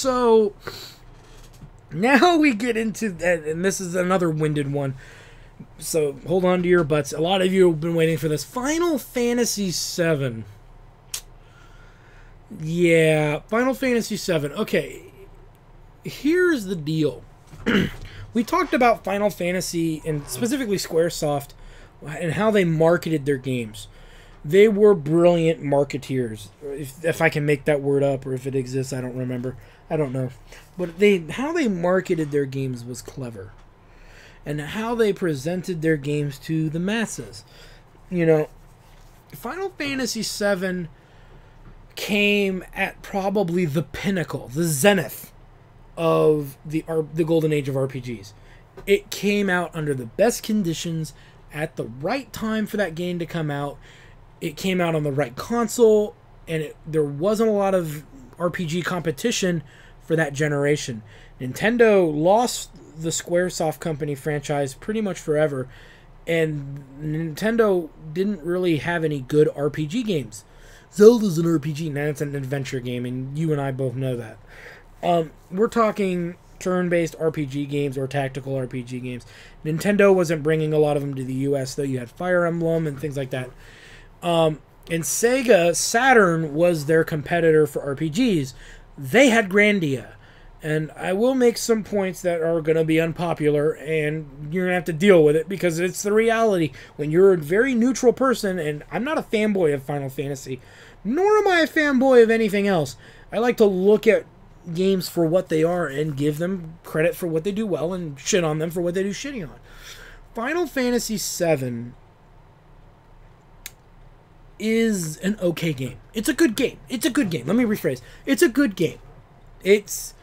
So now we get into that, and this is another winded one. So hold on to your butts. A lot of you have been waiting for this. Final Fantasy VII. Yeah, Final Fantasy VII. Okay, here's the deal. We talked about Final Fantasy, and specifically Squaresoft, and how they marketed their games. They were brilliant marketeers. If I can make that word up, or if it exists, I don't remember. I don't know. But how they marketed their games was clever. And how they presented their games to the masses. You know, Final Fantasy VII came at probably the pinnacle, the zenith of the golden age of RPGs. It came out under the best conditions at the right time for that game to come out. It came out on the right console, and there wasn't a lot of RPG competition for that generation. Nintendo lost the Squaresoft company franchise pretty much forever, and Nintendo didn't really have any good RPG games. Zelda's an RPG, now it's an adventure game, and you and I both know that. We're talking turn-based RPG games or tactical RPG games. Nintendo wasn't bringing a lot of them to the US, though. You had Fire Emblem and things like that. And Sega Saturn was their competitor for RPGs. They had Grandia. And I will make some points that are going to be unpopular, and you're going to have to deal with it, because it's the reality. When you're a very neutral person, and I'm not a fanboy of Final Fantasy, nor am I a fanboy of anything else. I like to look at games for what they are and give them credit for what they do well and shit on them for what they do shitty on. Final Fantasy VII is an okay game. It's a good game. It's a good game. Let me rephrase. It's a good game. It's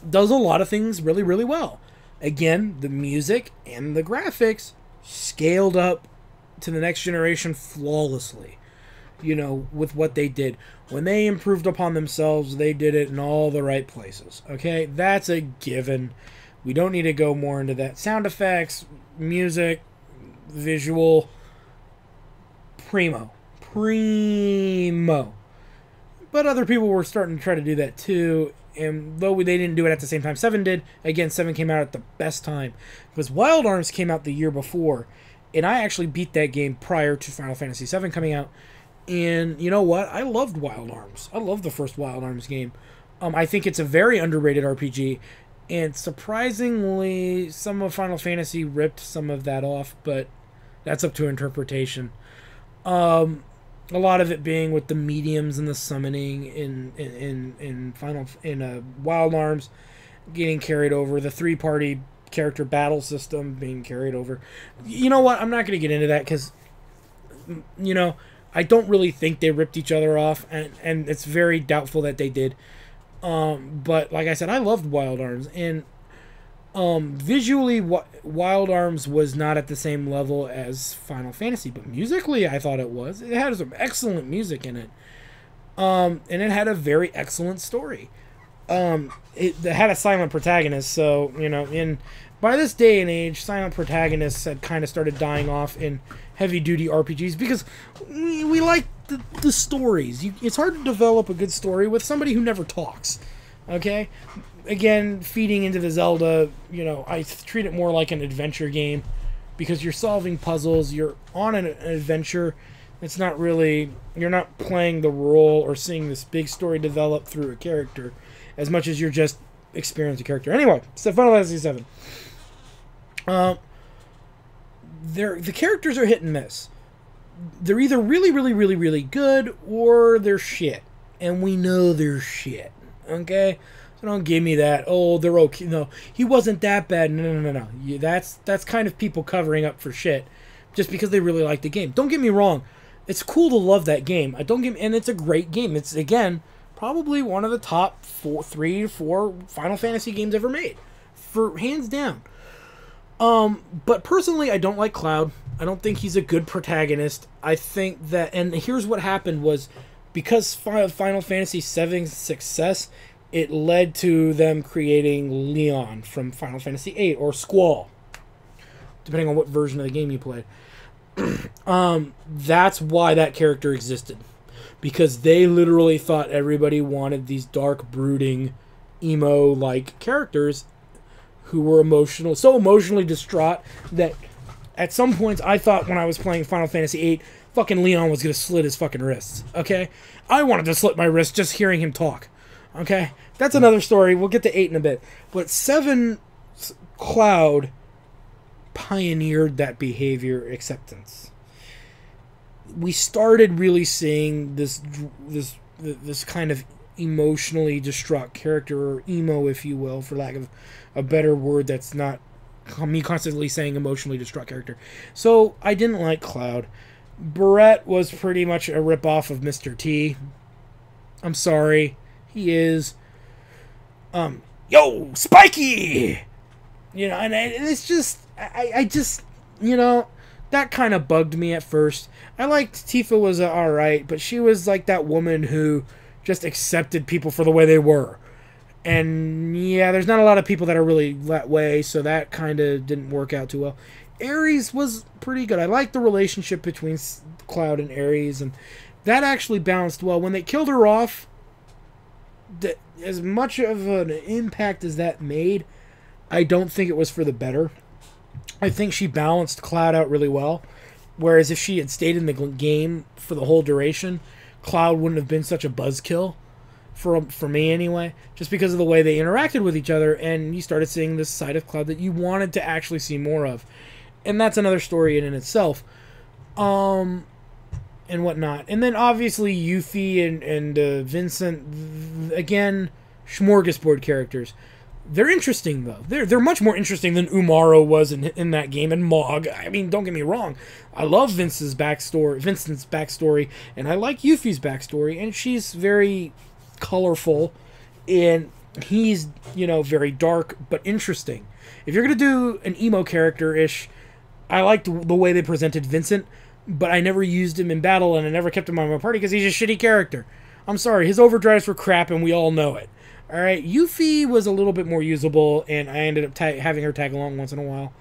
does a lot of things really, really well. Again, the music and the graphics scaled up to the next generation flawlessly. You know, with what they did. When they improved upon themselves, they did it in all the right places. Okay? That's a given. We don't need to go more into that. Sound effects, music, visual, primo. But other people were starting to try to do that too. And though they didn't do it at the same time 7 did, again, 7 came out at the best time. Because Wild Arms came out the year before. And I actually beat that game prior to Final Fantasy VII coming out. And you know what? I loved Wild Arms. I loved the first Wild Arms game. I think it's a very underrated RPG. And surprisingly, some of Final Fantasy ripped some of that off. But that's up to interpretation. A lot of it being with the mediums and the summoning in Wild Arms getting carried over, the 3-party character battle system being carried over. You know what? I'm not going to get into that because, you know, I don't really think they ripped each other off, and it's very doubtful that they did. But like I said, I loved Wild Arms, and visually, Wild Arms was not at the same level as Final Fantasy, but musically, I thought it was. It had some excellent music in it, and it had a very excellent story. It had a silent protagonist, so you know, by this day and age, silent protagonists had kind of started dying off in heavy-duty RPGs because we like the stories. It's hard to develop a good story with somebody who never talks. Okay. Again, feeding into the Zelda, you know, I treat it more like an adventure game because you're solving puzzles, you're on an adventure. It's not really, you're not playing the role or seeing this big story develop through a character as much as you're just experiencing a character. Anyway, so Final Fantasy VII. The characters are hit and miss. They're either really, really, really, really good or they're shit. And we know they're shit. Okay? So don't give me that, oh, they're okay. No, he wasn't that bad. No. That's kind of people covering up for shit just because they really like the game. Don't get me wrong. It's cool to love that game. And it's a great game. It's, again, probably one of the top 3 to 4 Final Fantasy games ever made. For hands down. But personally, I don't like Cloud. I don't think he's a good protagonist. I think that, and here's what happened was, because Final Fantasy VII's success, it led to them creating Leon from Final Fantasy VIII, or Squall, depending on what version of the game you played. That's why that character existed. Because they literally thought everybody wanted these dark, brooding emo-like characters who were so emotionally distraught that at some points I thought when I was playing Final Fantasy VIII, fucking Leon was going to slit his fucking wrists, okay? I wanted to slit my wrist just hearing him talk, okay? That's another story. We'll get to 8 in a bit. But 7, Cloud pioneered that behavior acceptance. We started really seeing this kind of emotionally distraught character, or emo, if you will, for lack of a better word that's not me constantly saying emotionally distraught character. So I didn't like Cloud. Barrett was pretty much a ripoff of Mr. T. I'm sorry. He is. Yo, Spiky! You know, and it's just, I just, you know, that kind of bugged me at first. I liked Tifa was alright, but she was like that woman who just accepted people for the way they were. And yeah, there's not a lot of people that are really that way, so that kind of didn't work out too well. Ares was pretty good. I liked the relationship between Cloud and Ares, and that actually balanced well. When they killed her off, as much of an impact as that made, I don't think it was for the better. I think she balanced Cloud out really well. Whereas if she had stayed in the game for the whole duration, Cloud wouldn't have been such a buzzkill, for me anyway, just because of the way they interacted with each other, and you started seeing this side of Cloud that you wanted to actually see more of. And that's another story in itself. And whatnot. And then obviously Yuffie and Vincent, again, smorgasbord characters. They're interesting, though. They're much more interesting than Umaro was in that game, and Mog. I mean, don't get me wrong. I love Vincent's backstory, and I like Yuffie's backstory, and she's very colorful, and he's, you know, very dark, but interesting. If you're going to do an emo character-ish, I liked the way they presented Vincent, but I never used him in battle, and I never kept him on my party because he's a shitty character. I'm sorry, his overdrives were crap, and we all know it. Alright, Yuffie was a little bit more usable, and I ended up having her tag along once in a while.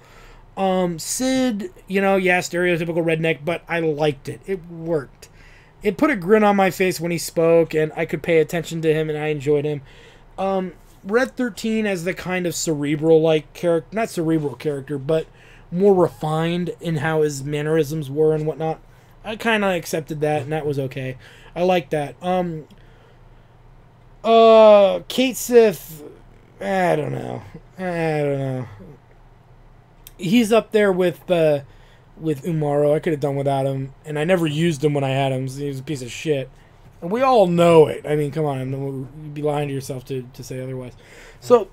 Sid, you know, yeah, stereotypical redneck, but I liked it. It worked. It put a grin on my face when he spoke, and I could pay attention to him, and I enjoyed him. Red 13 as the kind of cerebral-like character, not cerebral character, but more refined in how his mannerisms were and whatnot. I kind of accepted that, and that was okay. I liked that. Kate Sith, I don't know. He's up there with Umaro. I could have done without him, and I never used him when I had him. He was a piece of shit. And we all know it. I mean, come on. You'd be lying to yourself to say otherwise. So,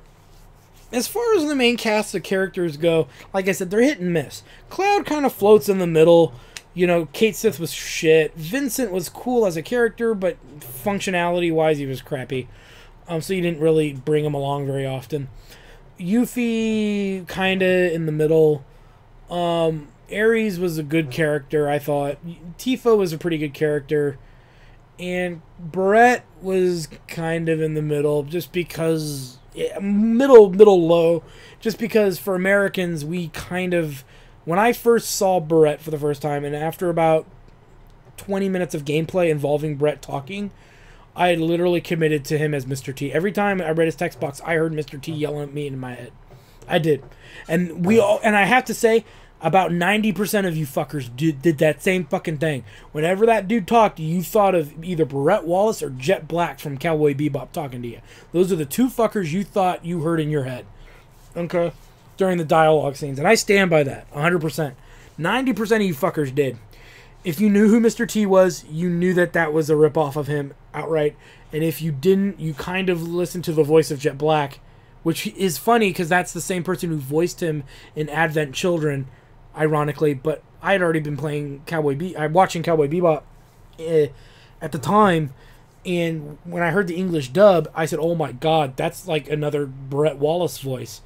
as far as the main cast of characters go, like I said, they're hit and miss. Cloud kind of floats in the middle. You know, Kate Sith was shit. Vincent was cool as a character, but functionality-wise, he was crappy. So you didn't really bring him along very often. Yuffie, kind of in the middle. Ares was a good character, I thought. Tifa was a pretty good character. And Barrett was kind of in the middle, just because... middle low. Just because for Americans, we kind of... When I first saw Barrett for the first time, and after about 20 minutes of gameplay involving Brett talking, I literally committed to him as Mr. T. Every time I read his text box, I heard Mr. T yelling at me in my head. I did. And I have to say, about 90% of you fuckers did that same fucking thing. Whenever that dude talked, you thought of either Barrett Wallace or Jet Black from Cowboy Bebop talking to you. Those are the two fuckers you thought you heard in your head. Okay? During the dialogue scenes. And I stand by that. 100%. 90% of you fuckers did. If you knew who Mr. T was, you knew that was a ripoff of him outright. And if you didn't, you kind of listened to the voice of Jet Black. Which is funny, because that's the same person who voiced him in Advent Children, ironically. But I had already been watching Cowboy Bebop at the time. And when I heard the English dub, I said, oh my god, that's like another Brett Wallace voice.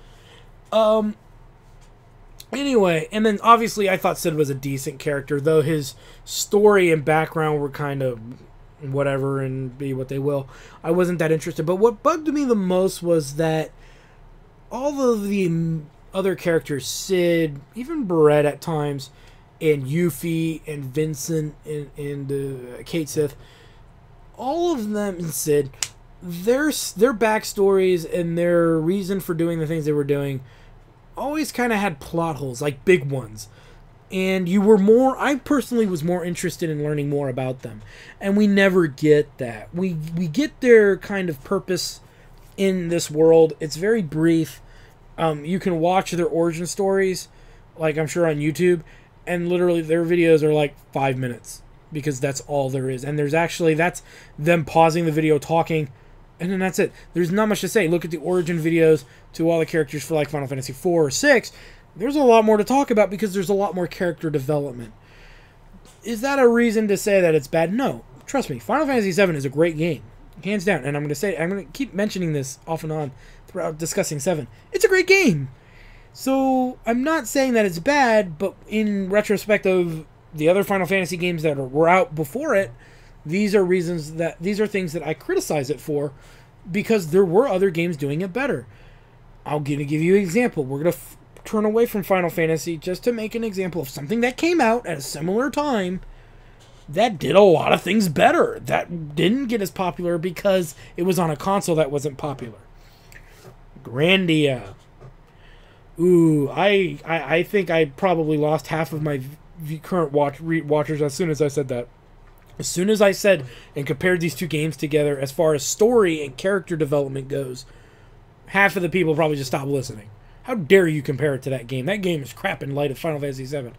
Anyway, and then obviously I thought Sid was a decent character, though his story and background were kind of whatever, and be what they will. I wasn't that interested, but what bugged me the most was that all of the other characters, Sid, even Barrett at times, and Yuffie, and Vincent, and Kate Sith, all of them, and Sid, their backstories and their reason for doing the things they were doing always kind of had plot holes, like big ones. And I personally was more interested in learning more about them. And we never get that. We get their kind of purpose in this world. It's very brief. You can watch their origin stories, like I'm sure on YouTube, and literally their videos are like 5 minutes because that's all there is. And that's them pausing the video, talking, and then that's it. There's not much to say. Look at the origin videos to all the characters for like Final Fantasy 4 or 6. There's a lot more to talk about because there's a lot more character development. Is that a reason to say that it's bad? No. Trust me, Final Fantasy 7 is a great game. Hands down. And I'm going to keep mentioning this off and on throughout discussing 7. It's a great game. So, I'm not saying that it's bad, but in retrospect of the other Final Fantasy games that were out before it, these are things that I criticize it for because there were other games doing it better. I'm going to give you an example. We're going to turn away from Final Fantasy just to make an example of something that came out at a similar time that did a lot of things better, that didn't get as popular because it was on a console that wasn't popular. Grandia. Ooh, I think I probably lost half of my current watchers as soon as I said that. As soon as I said and compared these two games together as far as story and character development goes, half of the people probably just stopped listening. How dare you compare it to that game? That game is crap in light of Final Fantasy VII.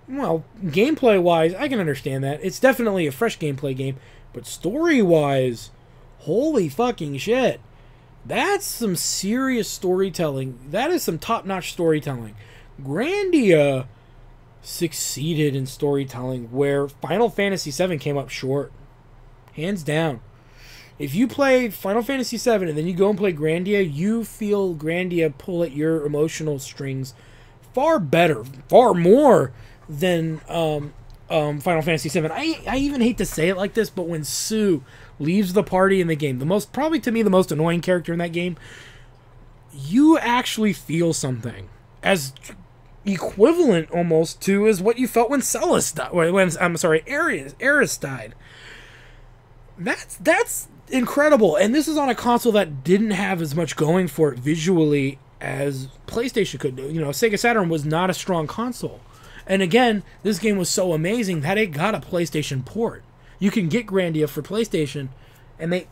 Well, gameplay-wise, I can understand that. It's definitely a fresh gameplay game. But story-wise, holy fucking shit. That's some serious storytelling. That is some top-notch storytelling. Grandia succeeded in storytelling where Final Fantasy VII came up short. Hands down. If you play Final Fantasy VII and then you go and play Grandia, you feel Grandia pull at your emotional strings far better, far more than Final Fantasy VII. I even hate to say it like this, but when Sue leaves the party in the game, probably to me the most annoying character in that game, you actually feel something as equivalent almost to as what you felt when Celis died. Aeris died. That's incredible, and this is on a console that didn't have as much going for it visually as PlayStation could do. You know, Sega Saturn was not a strong console, and again, this game was so amazing that it got a PlayStation port. You can get Grandia for PlayStation, and they,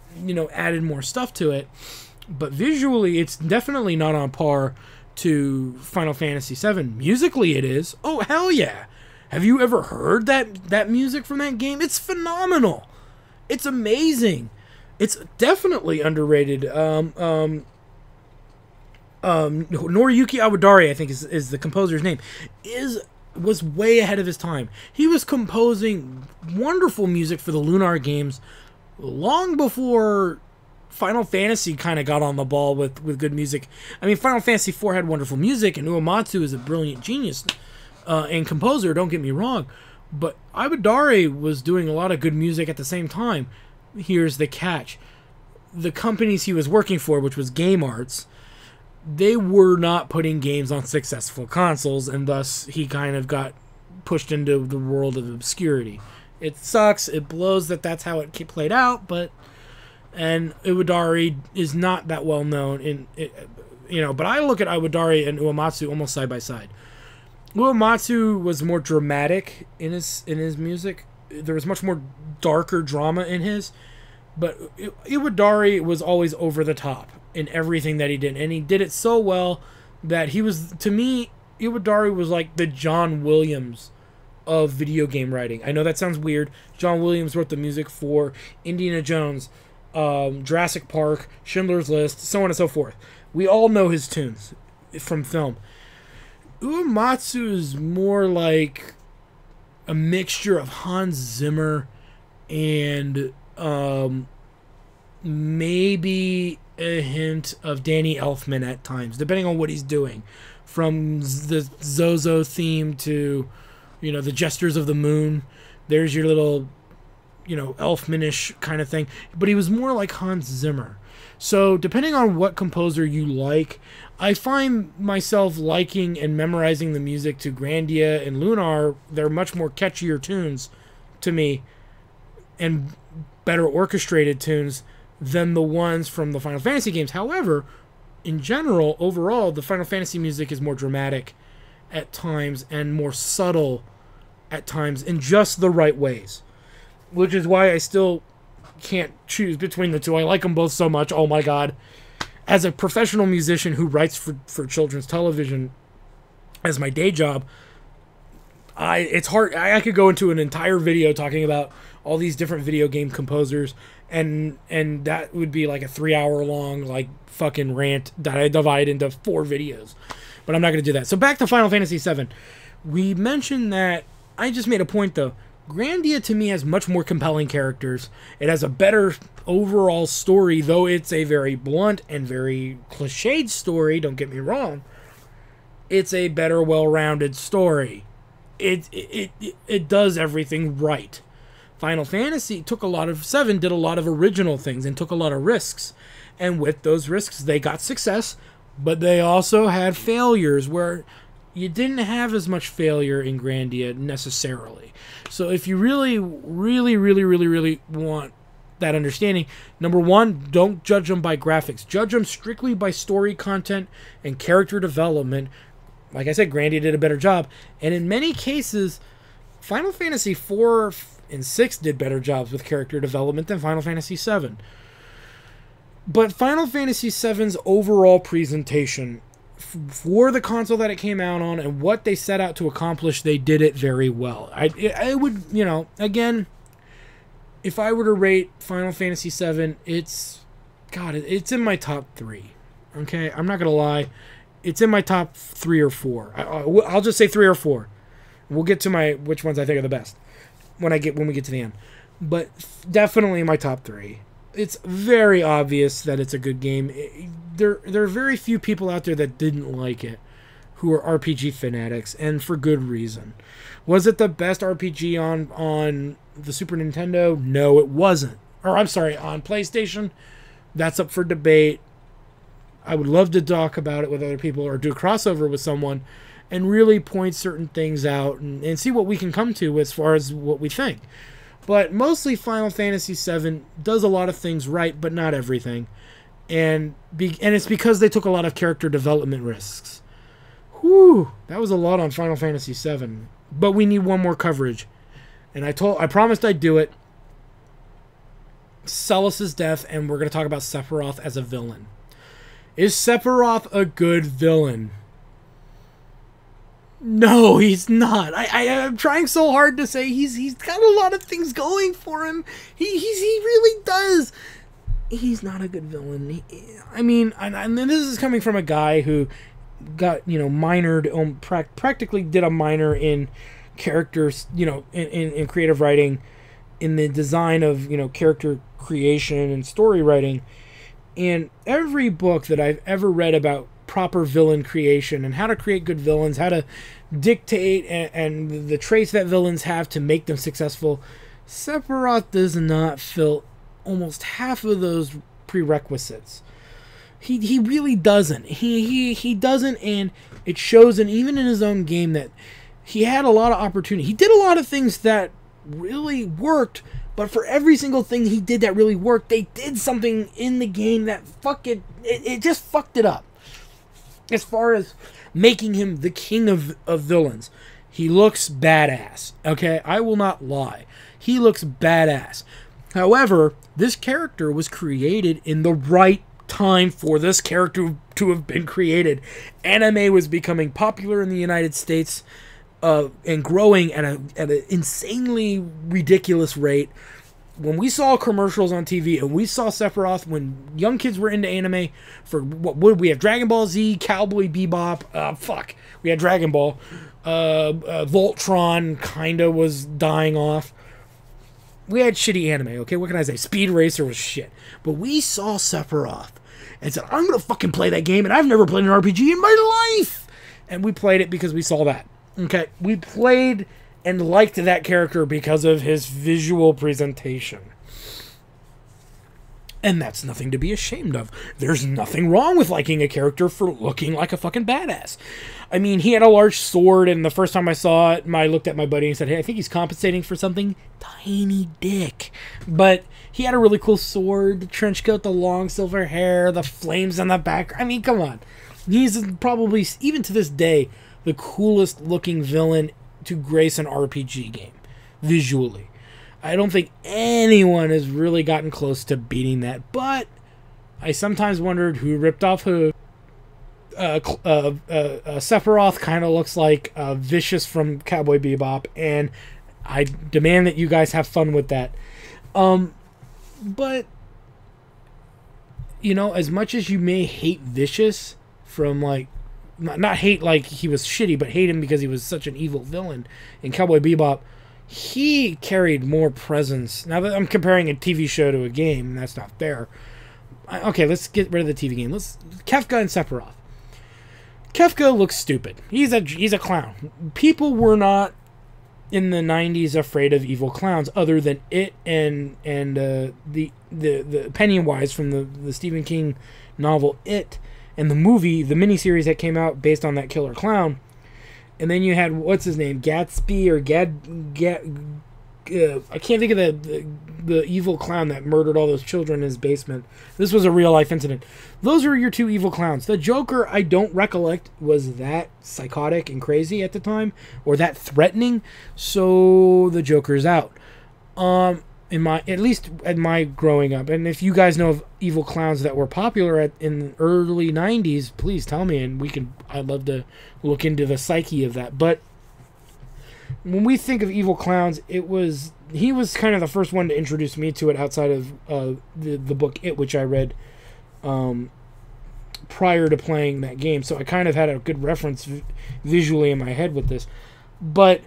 added more stuff to it, but visually, it's definitely not on par to Final Fantasy VII. Musically, it is. Oh hell yeah! Have you ever heard that music from that game? It's phenomenal. It's amazing. It's definitely underrated. Noriyuki Awadari, I think is the composer's name, was way ahead of his time. He was composing wonderful music for the Lunar games long before Final Fantasy kind of got on the ball with good music. I mean, Final Fantasy IV had wonderful music, and Uematsu is a brilliant genius and composer, don't get me wrong. But Awadari was doing a lot of good music at the same time. Here's the catch. The companies he was working for, which was Game Arts, they were not putting games on successful consoles, and thus he kind of got pushed into the world of obscurity. It sucks. It blows that that's how it played out, and Iwadari is not that well known but I look at Iwadari and Uematsu almost side by side. Uematsu was more dramatic in his music. There was much more darker drama in his, but Iwadari was always over the top in everything that he did, and he did it so well that he was, to me, Iwadari was like the John Williams of video game writing. I know that sounds weird. John Williams wrote the music for Indiana Jones, Jurassic Park, Schindler's List, so on and so forth. We all know his tunes from film. Uematsu is more like a mixture of Hans Zimmer and maybe a hint of Danny Elfman at times, depending on what he's doing. From the Zozo theme to, the Gestures of the Moon. There's your little, Elfmanish kind of thing. But he was more like Hans Zimmer. So depending on what composer you like, I find myself liking and memorizing the music to Grandia and Lunar. They're much more catchier tunes to me and better orchestrated tunes than the ones from the Final Fantasy games. However, in general, overall, the Final Fantasy music is more dramatic at times and more subtle at times in just the right ways, which is why I still can't choose between the two. I like them both so much. Oh my god. As a professional musician who writes for children's television as my day job, it's hard. I could go into an entire video talking about all these different video game composers, and that would be like a 3-hour long like fucking rant that I divide into 4 videos. But I'm not going to do that. So back to Final Fantasy VII. We mentioned that, I just made a point though, Grandia to me has much more compelling characters. It has a better overall story, though it's a very blunt and very cliched story, don't get me wrong. It's a better, well-rounded story. It does everything right. Final Fantasy did a lot of original things and took a lot of risks. And with those risks, they got success, but they also had failures where you didn't have as much failure in Grandia necessarily. So if you really want that understanding, number one, don't judge them by graphics. Judge them strictly by story content and character development. Like I said, Grandia did a better job. And in many cases, Final Fantasy IV and VI did better jobs with character development than Final Fantasy VII. But Final Fantasy VII's overall presentation for the console that it came out on and what they set out to accomplish, they did it very well. I would, again, if I were to rate Final Fantasy VII, it's in my top 3. Okay, I'm not gonna lie, it's in my top 3 or 4. I'll just say 3 or 4. We'll get to which ones I think are the best when we get to the end. But definitely my top 3. It's very obvious that it's a good game. There are very few people out there that didn't like it, who are RPG fanatics, and for good reason. Was it the best RPG on the Super Nintendo? No, it wasn't. Or I'm sorry, on PlayStation. That's up for debate. I would love to talk about it with other people or do a crossover with someone and really point certain things out and see what we can come to as far as what we think. But mostly Final Fantasy VII does a lot of things right, but not everything. And it's because they took a lot of character development risks. Whew, that was a lot on Final Fantasy VII. But we need one more coverage. And I promised I'd do it. Celus's death, and we're going to talk about Sephiroth as a villain. Is Sephiroth a good villain? No, he's not. I'm trying so hard to say he's got a lot of things going for him. He really does. He's not a good villain. And this is coming from a guy who got minored, practically did a minor in characters, in creative writing, in the design of character creation and story writing. And every book that I've ever read about proper villain creation and how to create good villains, how to dictate and the traits that villains have to make them successful, Sephiroth does not fill almost half of those prerequisites. He really doesn't. He doesn't, and it shows, and even in his own game, that he had a lot of opportunity. He did a lot of things that really worked, but for every single thing he did that really worked, they did something in the game that it just fucked it up. As far as making him the king of villains, he looks badass. Okay, I will not lie. He looks badass. However, this character was created in the right time for this character to have been created. Anime was becoming popular in the United States and growing at an insanely ridiculous rate. When we saw commercials on TV and we saw Sephiroth, when young kids were into anime, for what would we have? Dragon Ball Z, Cowboy Bebop, we had Dragon Ball. Voltron kinda was dying off. We had shitty anime, okay? What can I say? Speed Racer was shit. But we saw Sephiroth and said, I'm gonna fucking play that game, and I've never played an RPG in my life! And we played it because we saw that. Okay? We played and liked that character because of his visual presentation. And that's nothing to be ashamed of. There's nothing wrong with liking a character for looking like a fucking badass. I mean, he had a large sword, and the first time I saw it, I looked at my buddy and said, hey, I think he's compensating for something. Tiny dick. But he had a really cool sword, the trench coat, the long silver hair, the flames on the back. I mean, come on. He's probably, even to this day, the coolest looking villain to grace an RPG game, visually. I don't think anyone has really gotten close to beating that, but I sometimes wondered who ripped off who. Sephiroth kind of looks like Vicious from Cowboy Bebop, and I demand that you guys have fun with that. But, you know, as much as you may hate Vicious from, like, not hate like he was shitty, but hate him because he was such an evil villain in Cowboy Bebop, he carried more presence. Now that I'm comparing a TV show to a game, and that's not fair. Okay, let's get rid of the TV game. Kefka and Sephiroth. Kefka looks stupid. He's a clown. People were not in the 90s afraid of evil clowns, other than it and the Pennywise from the Stephen King novel It, and the movie, the miniseries that came out based on that killer clown. And then you had, what's his name, Gatsby or I can't think of the evil clown that murdered all those children in his basement. This was a real life incident. Those are your two evil clowns. The Joker, I don't recollect was that psychotic and crazy at the time, or that threatening. So the Joker's out. At least at my growing up, and if you guys know of evil clowns that were popular in the early 90s, please tell me, and I'd love to look into the psyche of that. But when we think of evil clowns, he was kind of the first one to introduce me to it outside of the book It, which I read prior to playing that game. So I kind of had a good reference visually in my head with this. But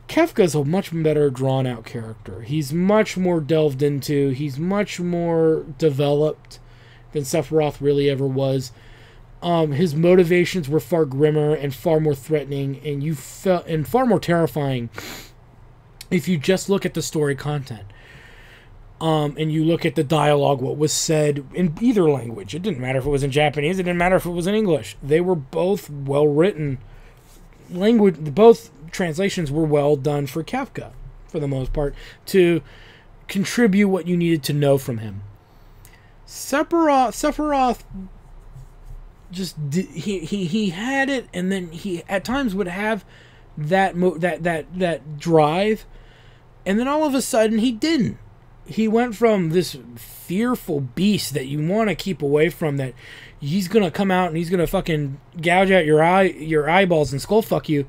Kefka's a much better drawn out character. He's much more delved into. He's much more developed than Sephiroth really ever was. His motivations were far grimmer and far more threatening, and far more terrifying if you just look at the story content. And you look at the dialogue, what was said in either language. It didn't matter if it was in Japanese. It didn't matter if it was in English. They were both well written. Both translations were well done for Kefka, for the most part, to contribute what you needed to know from him. Sephiroth just he had it, and then he at times would have that drive, and then all of a sudden he didn't. He went from this fearful beast that you want to keep away from, that he's gonna come out and he's gonna fucking gouge out your eyeballs and skull fuck you,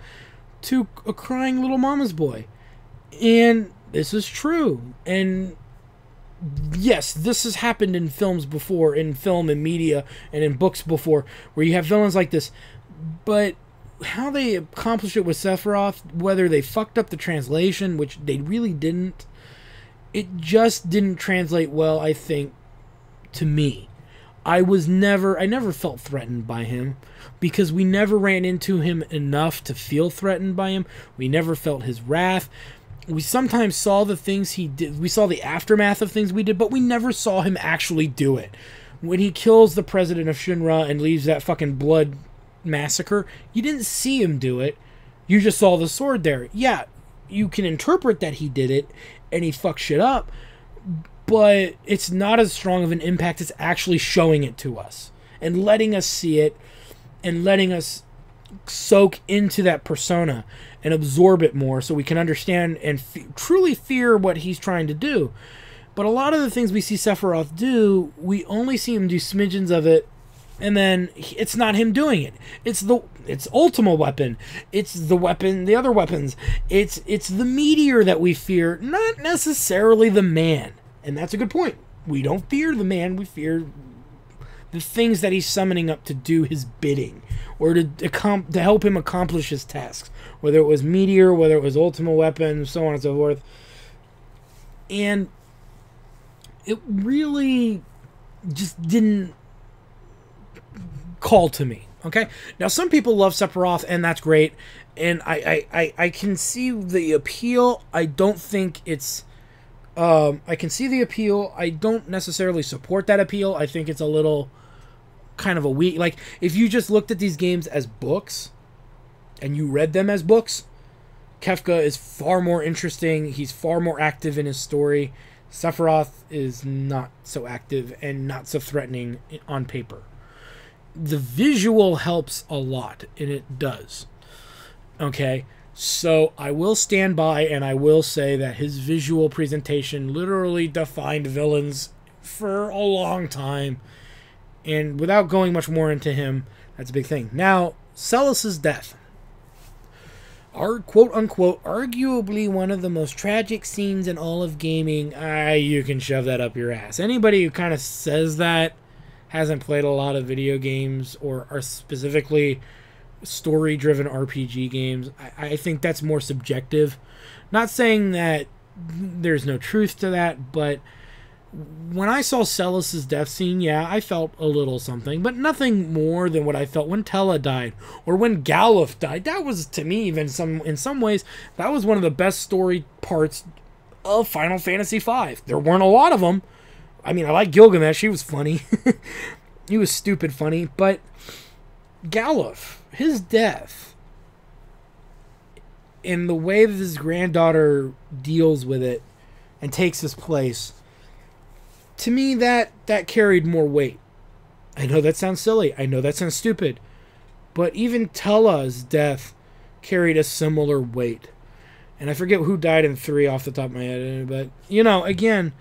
to a crying little mama's boy. And this is true. And yes, this has happened in films before, in film and media and in books before, where you have villains like this. But how they accomplished it with Sephiroth, whether they fucked up the translation, which they really didn't, it just didn't translate well, I think, to me. I never felt threatened by him, because we never ran into him enough to feel threatened by him. We never felt his wrath. We sometimes saw the things he did. We saw the aftermath of things we did, but we never saw him actually do it. When he kills the president of Shinra and leaves that fucking blood massacre, you didn't see him do it. You just saw the sword there. Yeah, you can interpret that he did it and he fucked shit up, but it's not as strong of an impact as actually showing it to us and letting us see it and letting us soak into that persona and absorb it more, so we can understand and truly fear what he's trying to do. But a lot of the things we see Sephiroth do, we only see him do smidgens of it, and then it's not him doing it. It's Ultima weapon. It's the weapon, the other weapons. It's the meteor that we fear, not necessarily the man. And that's a good point. We don't fear the man. We fear the things that he's summoning up to do his bidding, or to help him accomplish his tasks. Whether it was meteor, whether it was Ultima weapon, so on and so forth. And it really just didn't call to me. Okay? Now, some people love Sephiroth, and that's great. And I can see the appeal. I don't think it's I can see the appeal. I don't necessarily support that appeal. I think it's a little kind of a weak... Like, if you just looked at these games as books, and you read them as books, Kefka is far more interesting. He's far more active in his story. Sephiroth is not so active and not so threatening on paper. The visual helps a lot, and it does. Okay? So I will stand by and I will say that his visual presentation literally defined villains for a long time. And without going much more into him, that's a big thing. Now, Celus's death. Our quote-unquote, arguably one of the most tragic scenes in all of gaming. You can shove that up your ass. Anybody who kind of says that hasn't played a lot of video games or are specifically story-driven RPG games. I think that's more subjective. Not saying that there's no truth to that, but when I saw Celus's death scene, yeah, I felt a little something, but nothing more than what I felt when Tella died or when Galuf died. That was, to me, even in some ways, that was one of the best story parts of Final Fantasy V. There weren't a lot of them. I mean, I like Gilgamesh. He was funny. He was stupid funny, but Galuf, his death, and the way that his granddaughter deals with it and takes his place, to me, that carried more weight. I know that sounds silly. I know that sounds stupid. But even Tella's death carried a similar weight. And I forget who died in 3 off the top of my head. But, you know, again,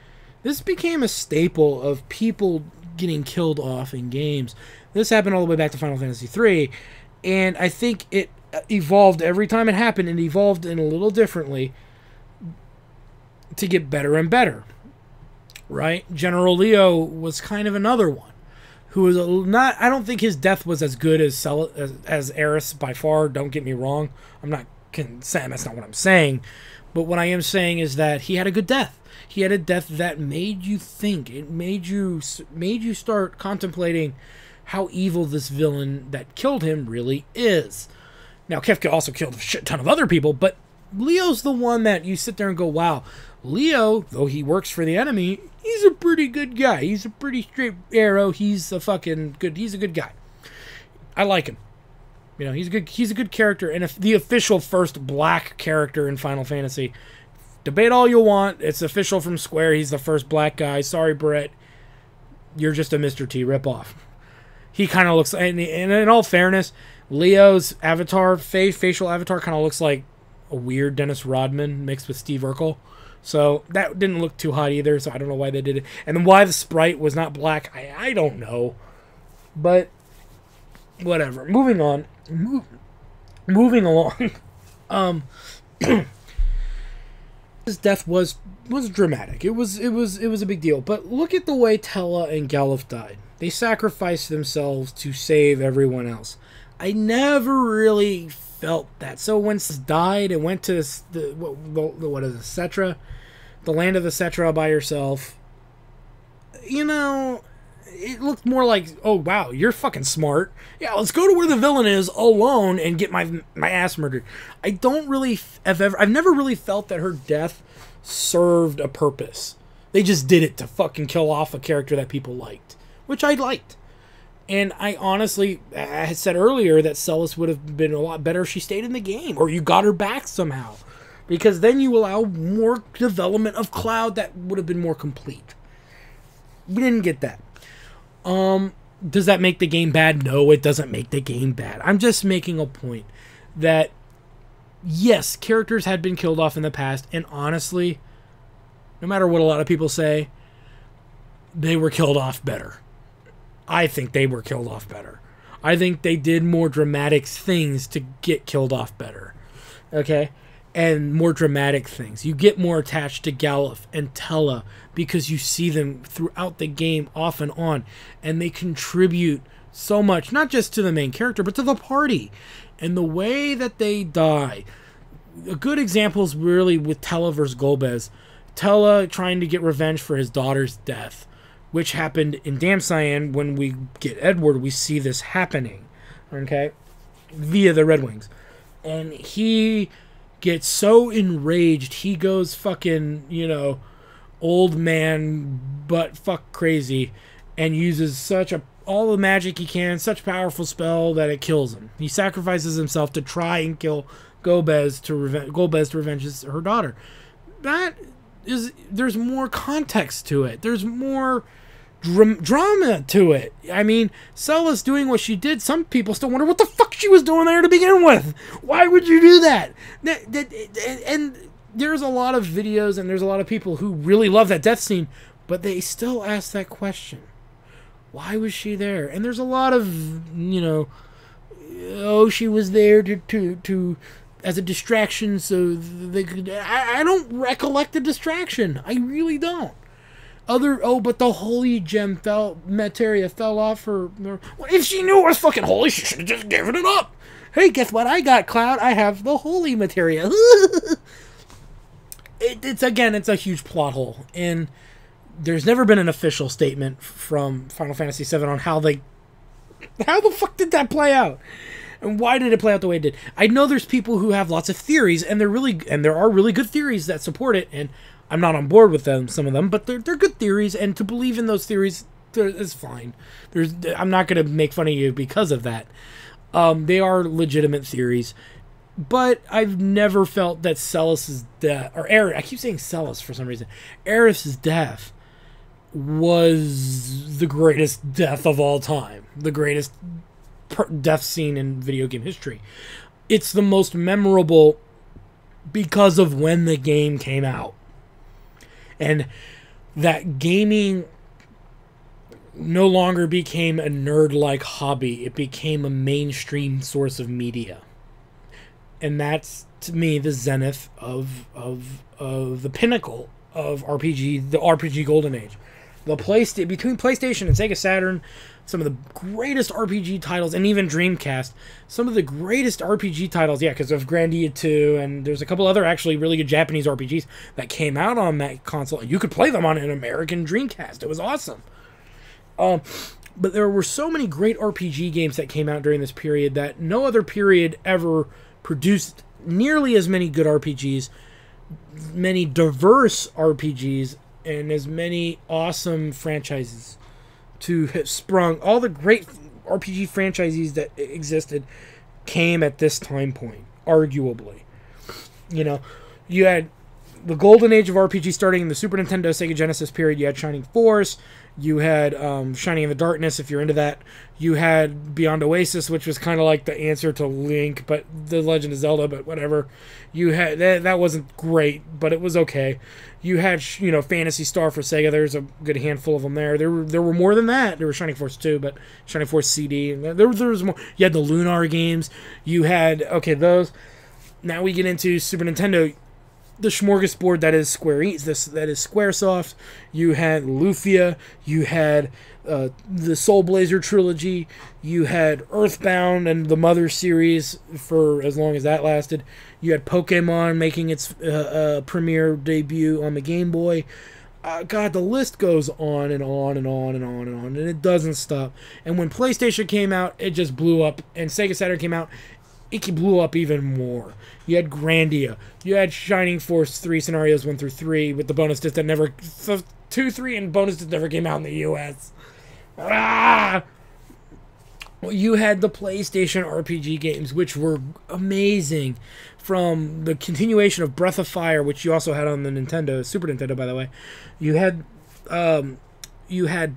this became a staple of people getting killed off in games. This happened all the way back to Final Fantasy III. And I think it evolved every time it happened. It evolved in a little differently to get better and better. Right? General Leo was kind of another one who was not... I don't think his death was as good as Aerith by far. Don't get me wrong. I'm not saying that's not what I'm saying. But what I am saying is that he had a good death. He had a death that made you think. It made you start contemplating how evil this villain that killed him really is. Now, Kefka also killed a shit ton of other people, but Leo's the one that you sit there and go, wow, Leo, though he works for the enemy, he's a pretty good guy. He's a pretty straight arrow. He's a good guy. I like him. You know, he's a good character and the official first black character in Final Fantasy. Debate all you want. It's official from Square. He's the first black guy. Sorry, Brett. You're just a Mr. T ripoff. He kind of looks, and in all fairness, Leo's avatar, facial avatar kind of looks like a weird Dennis Rodman mixed with Steve Urkel. So that didn't look too hot either, so I don't know why they did it. And then why the sprite was not black, I don't know. But whatever. Moving on. Moving along. His death was dramatic. It was a big deal. But look at the way Tella and Galuf died. They sacrificed themselves to save everyone else. I never really felt that. So when died and went to what is it, Cetra, the land of the Cetra by yourself, you know, it looked more like, oh wow, you're fucking smart. Yeah, let's go to where the villain is alone and get my ass murdered. I've never really felt that her death served a purpose. They just did it to fucking kill off a character that people liked, which I liked. And I honestly, I had said earlier that Celes would have been a lot better if she stayed in the game, or you got her back somehow, because then you allow more development of Cloud that would have been more complete. We didn't get that. Does that make the game bad? No, it doesn't make the game bad. I'm just making a point that, yes, characters had been killed off in the past, and honestly, no matter what a lot of people say, they were killed off better. I think they were killed off better. I think they did more dramatic things to get killed off better. Okay? And more dramatic things. You get more attached to Galuf and Tella because you see them throughout the game off and on. And they contribute so much, not just to the main character, but to the party. And the way that they die. A good example is really with Tella versus Golbez. Tella trying to get revenge for his daughter's death, which happened in Dam Cyan. When we get Edward, we see this happening, okay, via the Red Wings. And he gets so enraged, he goes fucking, you know, old man but fuck crazy, and uses all the magic he can, such powerful spell that it kills him. He sacrifices himself to try and kill Golbez to revenge her daughter. There's more context to it. There's more drama to it. I mean, Celis doing what she did, some people still wonder what the fuck she was doing there to begin with. Why would you do that? And there's a lot of videos and there's a lot of people who really love that death scene, but they still ask that question. Why was she there? And there's a lot of, she was there to as a distraction so they could... I don't recollect the distraction. I really don't. But the holy gem materia fell off her... Well, if she knew it was fucking holy, she should have just given it up. Hey, guess what I got, Cloud? I have the holy materia. It's a huge plot hole. And there's never been an official statement from Final Fantasy VII on how the fuck did that play out? And why did it play out the way it did? I know there's people who have lots of theories, and there are really good theories that support it, and I'm not on board with some of them, but they're good theories, and to believe in those theories is fine. I'm not going to make fun of you because of that. They are legitimate theories, but I've never felt that Celis's death, or Aerith, I keep saying Celis for some reason, Aerith's death was the greatest death of all time. The greatest death scene in video game history. It's the most memorable because of when the game came out. And that gaming no longer became a nerd-like hobby. It became a mainstream source of media. And that's, to me, the zenith of the pinnacle of RPG, the RPG Golden Age. Between PlayStation and Sega Saturn, some of the greatest RPG titles, and even Dreamcast, some of the greatest RPG titles, because of Grandia 2, and there's a couple other actually really good Japanese RPGs that came out on that console, and you could play them on an American Dreamcast. It was awesome. But there were so many great RPG games that came out during this period that no other period ever produced nearly as many good RPGs, many diverse RPGs, and as many awesome franchises to have sprung. All the great RPG franchises that existed came at this time point, arguably. You had the golden age of RPG starting in the Super Nintendo, Sega Genesis period. You had Shining Force. You had Shining in the Darkness, if you're into that. You had Beyond Oasis, which was kind of like the answer to Link, but The Legend of Zelda, but whatever. You had that wasn't great, but it was okay. You had Phantasy Star for Sega. There's a good handful of them there. There were more than that. There was Shining Force 2, but Shining Force CD. There was more. You had the Lunar games. You had those. Now we get into Super Nintendo. The smorgasbord that is Squaresoft. You had Lufia. You had the Soul Blazer trilogy. You had Earthbound and the Mother series for as long as that lasted. You had Pokemon making its premiere debut on the Game Boy. God, the list goes on and on and on and on and on, and it doesn't stop. And when PlayStation came out, it just blew up. And Sega Saturn came out, it blew up even more. You had Grandia. You had Shining Force 3 scenarios 1 through 3 with the bonus disc that never... 2, 3, and bonus disc never came out in the U.S. You had the PlayStation RPG games, which were amazing. From the continuation of Breath of Fire, which you also had on the Nintendo, Super Nintendo, by the way. You had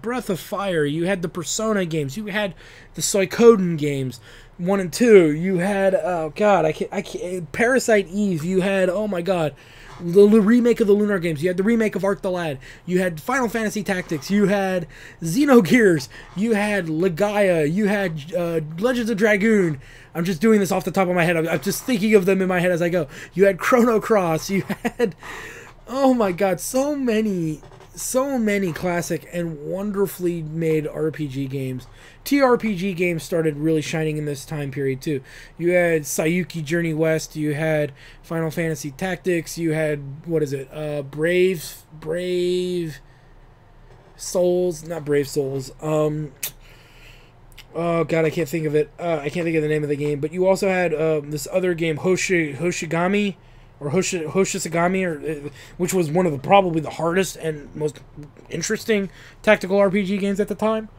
Breath of Fire. You had the Persona games. You had the Suikoden games. 1 and 2, you had Parasite Eve, you had the remake of the Lunar games, you had the remake of Arc the Lad, you had Final Fantasy Tactics, you had Xenogears, you had Legaia, you had Legends of Dragoon. I'm just doing this off the top of my head. I'm just thinking of them in my head as I go. You had Chrono Cross, you had so many classic and wonderfully made RPG games. TRPG games started really shining in this time period too. You had Sayuki Journey West, you had Final Fantasy Tactics, you had Brave Souls, not Brave Souls. Oh god, I can't think of it. I can't think of the name of the game, but you also had this other game, Hoshigami or Hoshizagami, or which was one of the probably the hardest and most interesting tactical RPG games at the time.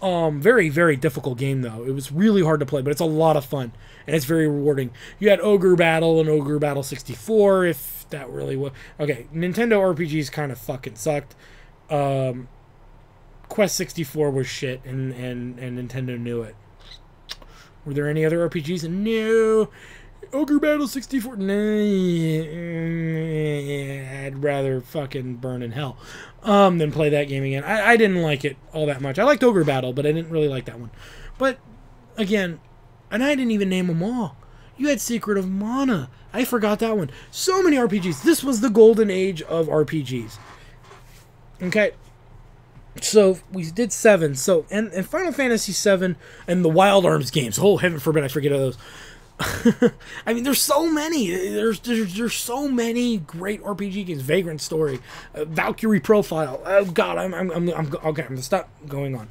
Very, very difficult game though. It was really hard to play, but it's a lot of fun and it's very rewarding. You had Ogre Battle and Ogre Battle 64, if that really was. Okay, Nintendo RPGs kind of fucking sucked. Quest 64 was shit, and Nintendo knew it. Were there any other RPGs? No. Ogre Battle 64. Nah. I'd rather fucking burn in hell than play that game again. I didn't like it all that much. I liked Ogre Battle, but I didn't really like that one. But, again, and I didn't even name them all. You had Secret of Mana. I forgot that one. So many RPGs. This was the golden age of RPGs. Okay. So, we did 7. So, and Final Fantasy 7 and the Wild Arms games. Oh, heaven forbid I forget all those. I mean, there's so many. There's so many great RPG games. Vagrant Story, Valkyrie Profile. Oh God, I'm okay. I'm gonna stop going on.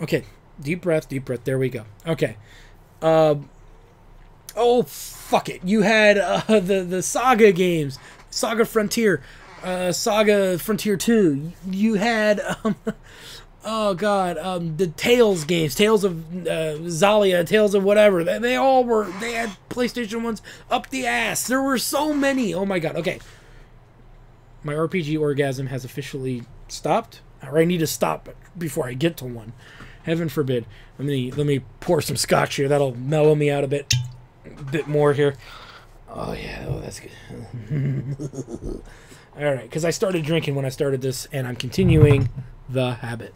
Okay, deep breath, deep breath. There we go. Okay. Oh fuck it. You had the Saga games, Saga Frontier, Saga Frontier 2. You had oh god, the Tales games, Tales of Xalia, Tales of whatever. They all were. They had PlayStation ones up the ass. There were so many. Oh my god. Okay, my RPG orgasm has officially stopped. Or I need to stop before I get to one. Heaven forbid. Let me pour some scotch here. That'll mellow me out a bit more here. Oh yeah. Oh, that's good. All right, because I started drinking when I started this, and I'm continuing the habit.